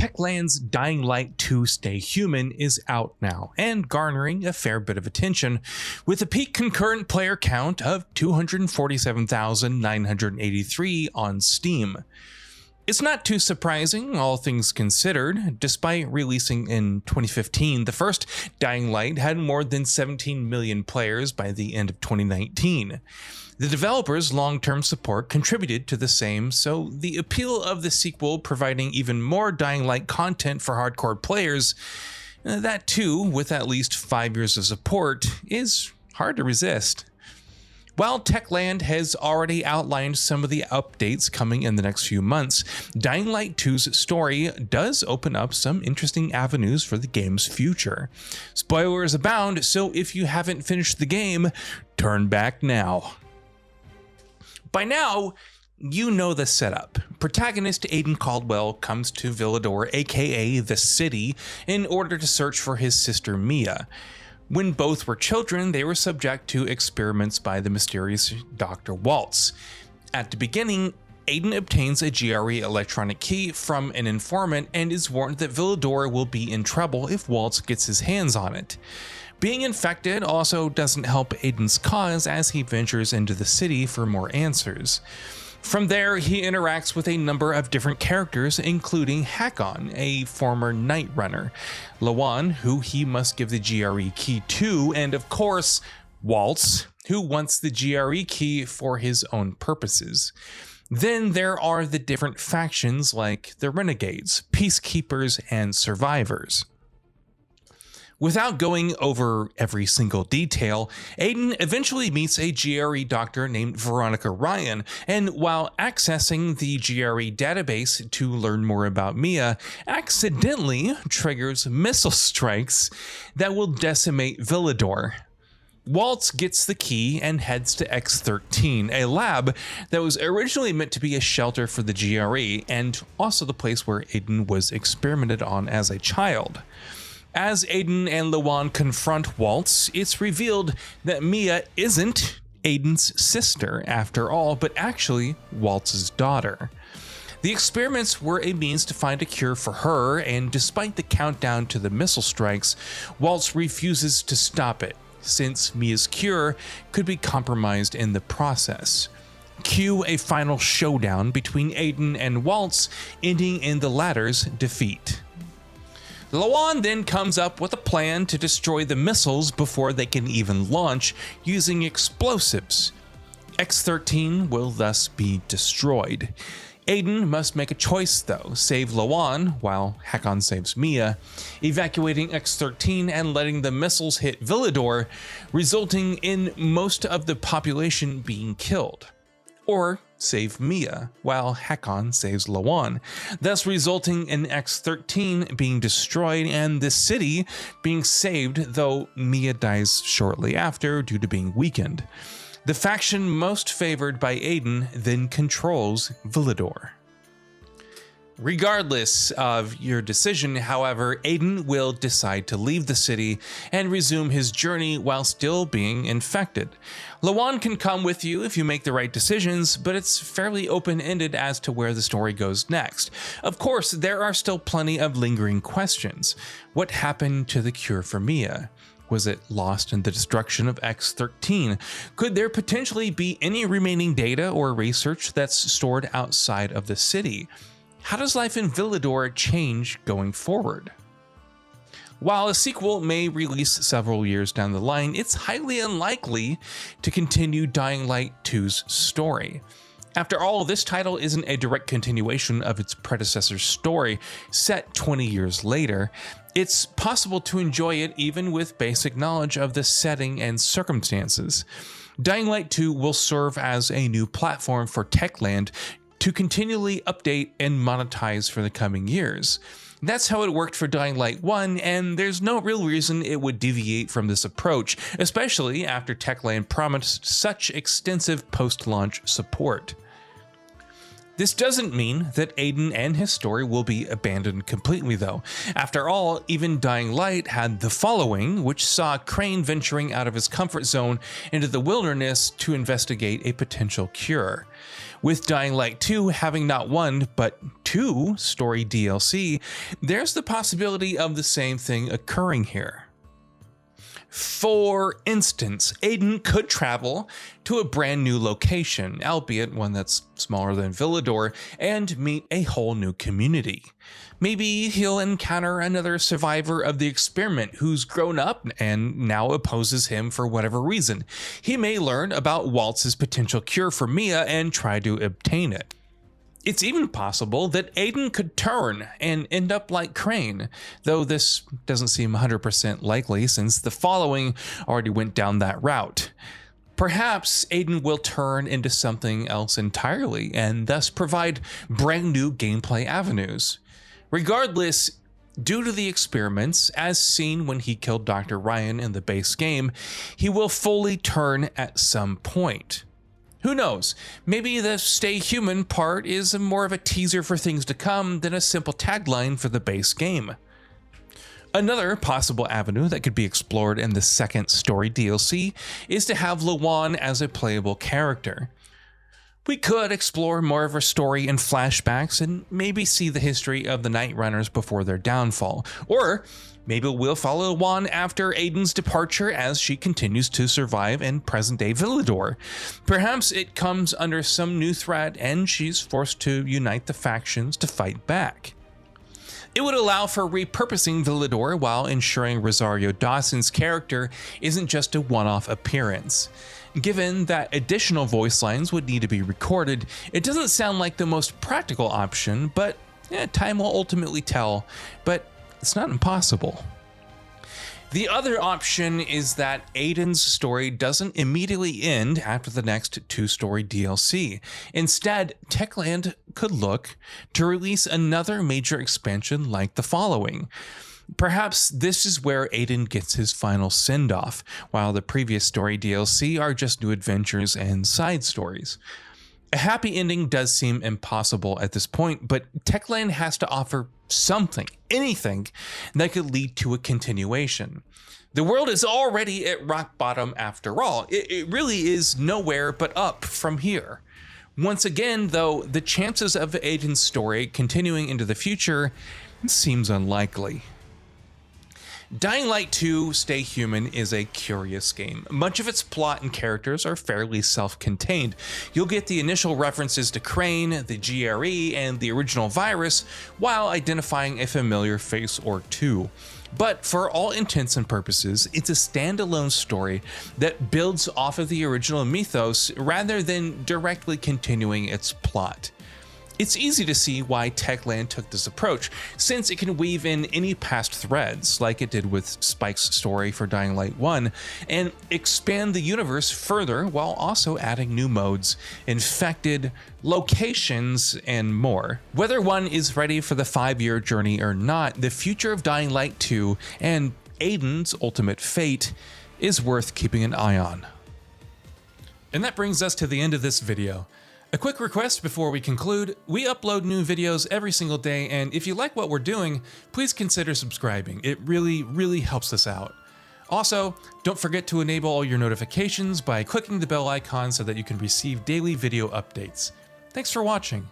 Techland's Dying Light 2 Stay Human is out now and garnering a fair bit of attention, with a peak concurrent player count of 247,983 on Steam. It's not too surprising, all things considered. Despite releasing in 2015, the first Dying Light had more than 17 million players by the end of 2019. The developer's long-term support contributed to the same, so the appeal of the sequel providing even more Dying Light content for hardcore players, that too with at least 5 years of support, is hard to resist. While Techland has already outlined some of the updates coming in the next few months, Dying Light 2's story does open up some interesting avenues for the game's future. Spoilers abound, so if you haven't finished the game, turn back now. By now, you know the setup. Protagonist Aiden Caldwell comes to Villador, aka the city, in order to search for his sister Mia. When both were children, they were subject to experiments by the mysterious Dr. Waltz. At the beginning, Aiden obtains a GRE electronic key from an informant and is warned that Villador will be in trouble if Waltz gets his hands on it. Being infected also doesn't help Aiden's cause as he ventures into the city for more answers. From there, he interacts with a number of different characters, including Hakon, a former Night Runner, Lawan, who he must give the GRE key to, and of course, Waltz, who wants the GRE key for his own purposes. Then there are the different factions like the Renegades, Peacekeepers, and Survivors. Without going over every single detail, Aiden eventually meets a GRE doctor named Veronica Ryan, and while accessing the GRE database to learn more about Mia, accidentally triggers missile strikes that will decimate Villador. Waltz gets the key and heads to X-13, a lab that was originally meant to be a shelter for the GRE, and also the place where Aiden was experimented on as a child. As Aiden and Lawan confront Waltz, it's revealed that Mia isn't Aiden's sister after all, but actually Waltz's daughter. The experiments were a means to find a cure for her, and despite the countdown to the missile strikes, Waltz refuses to stop it, since Mia's cure could be compromised in the process. Cue a final showdown between Aiden and Waltz, ending in the latter's defeat. Lawan then comes up with a plan to destroy the missiles before they can even launch using explosives. X-13 will thus be destroyed. Aiden must make a choice though, save Lawan while Hakon saves Mia, evacuating X-13 and letting the missiles hit Villador, resulting in most of the population being killed. Or save Mia, while Hakon saves Lawan, thus resulting in X-13 being destroyed and the city being saved, though Mia dies shortly after due to being weakened. The faction most favored by Aiden then controls Villador. Regardless of your decision, however, Aiden will decide to leave the city and resume his journey while still being infected. Lawan can come with you if you make the right decisions, but it's fairly open-ended as to where the story goes next. Of course, there are still plenty of lingering questions. What happened to the cure for Mia? Was it lost in the destruction of X-13? Could there potentially be any remaining data or research that's stored outside of the city? How does life in Villador change going forward? While a sequel may release several years down the line, it's highly unlikely to continue Dying Light 2's story. After all, this title isn't a direct continuation of its predecessor's story, set 20 years later. It's possible to enjoy it even with basic knowledge of the setting and circumstances. Dying Light 2 will serve as a new platform for Techland to continually update and monetize for the coming years. That's how it worked for Dying Light 1, and there's no real reason it would deviate from this approach, especially after Techland promised such extensive post-launch support. This doesn't mean that Aiden and his story will be abandoned completely though. After all, even Dying Light had The Following, which saw Crane venturing out of his comfort zone into the wilderness to investigate a potential cure. With Dying Light 2 having not one, but 2 story DLC, there's the possibility of the same thing occurring here. For instance, Aiden could travel to a brand new location, albeit one that's smaller than Villador, and meet a whole new community. Maybe he'll encounter another survivor of the experiment who's grown up and now opposes him for whatever reason. He may learn about Waltz's potential cure for Mia and try to obtain it. It's even possible that Aiden could turn and end up like Crane, though this doesn't seem 100% likely since the following already went down that route. Perhaps Aiden will turn into something else entirely and thus provide brand new gameplay avenues. Regardless, due to the experiments, as seen when he killed Dr. Ryan in the base game, he will fully turn at some point. Who knows, maybe the stay human part is more of a teaser for things to come than a simple tagline for the base game. Another possible avenue that could be explored in the second story DLC is to have Lawan as a playable character. We could explore more of her story in flashbacks and maybe see the history of the Night Runners before their downfall, or maybe we'll follow Lawan after Aiden's departure as she continues to survive in present-day Villador. Perhaps it comes under some new threat and she's forced to unite the factions to fight back. It would allow for repurposing Villador while ensuring Rosario Dawson's character isn't just a one-off appearance. Given that additional voice lines would need to be recorded, it doesn't sound like the most practical option, but time will ultimately tell, but it's not impossible. The other option is that Aiden's story doesn't immediately end after the next 2-story DLC. Instead, Techland could look to release another major expansion like the following. Perhaps this is where Aiden gets his final send-off, while the previous story DLC are just new adventures and side stories. A happy ending does seem impossible at this point, but Techland has to offer something, anything, that could lead to a continuation. The world is already at rock bottom after all. It really is nowhere but up from here. Once again, though, the chances of Aiden's story continuing into the future seems unlikely. Dying Light 2 Stay Human is a curious game. Much of its plot and characters are fairly self-contained. You'll get the initial references to Crane, the GRE, and the original virus, while identifying a familiar face or two. But for all intents and purposes, it's a standalone story that builds off of the original mythos rather than directly continuing its plot. It's easy to see why Techland took this approach, since it can weave in any past threads, like it did with Spike's story for Dying Light 1, and expand the universe further while also adding new modes, infected, locations, and more. Whether one is ready for the 5-year journey or not, the future of Dying Light 2 and Aiden's ultimate fate is worth keeping an eye on. And that brings us to the end of this video. A quick request before we conclude: we upload new videos every single day, and if you like what we're doing, please consider subscribing. It really helps us out. Also, don't forget to enable all your notifications by clicking the bell icon so that you can receive daily video updates. Thanks for watching.